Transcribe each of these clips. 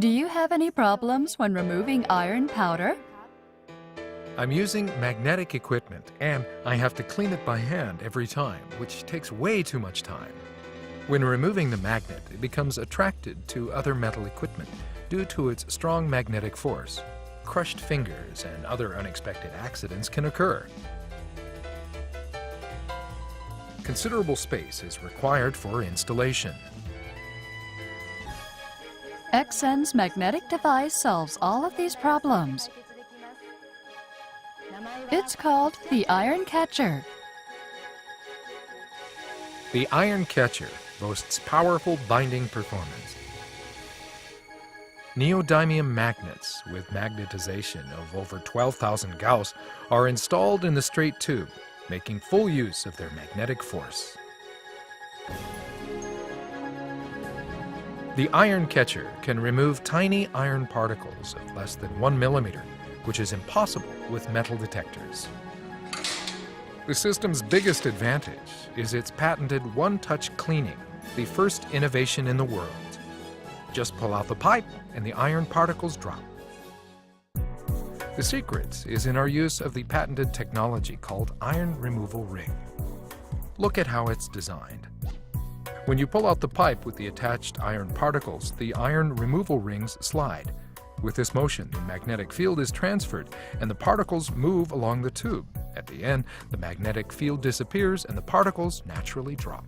Do you have any problems when removing iron powder? I'm using magnetic equipment, and I have to clean it by hand every time, which takes way too much time. When removing the magnet, it becomes attracted to other metal equipment due to its strong magnetic force. Crushed fingers and other unexpected accidents can occur. Considerable space is required for installation. EXEN's magnetic device solves all of these problems. It's called the iron catcher. The iron catcher boasts powerful binding performance. Neodymium magnets with magnetization of over 12,000 gauss are installed in the straight tube, making full use of their magnetic force. The iron catcher can remove tiny iron particles of less than 1 millimeter, which is impossible with metal detectors. The system's biggest advantage is its patented one-touch cleaning, the first innovation in the world. Just pull out the pipe and the iron particles drop. The secret is in our use of the patented technology called iron removal ring. Look at how it's designed. When you pull out the pipe with the attached iron particles, the iron removal rings slide. With this motion, the magnetic field is transferred and the particles move along the tube. At the end, the magnetic field disappears and the particles naturally drop.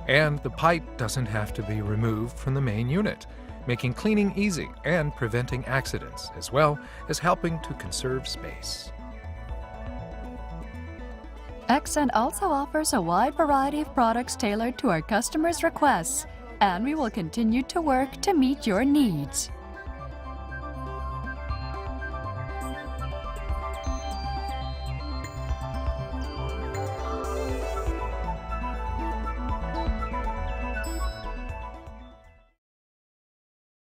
And the pipe doesn't have to be removed from the main unit, making cleaning easy and preventing accidents, as well as helping to conserve space. EXEN also offers a wide variety of products tailored to our customers' requests, and we will continue to work to meet your needs.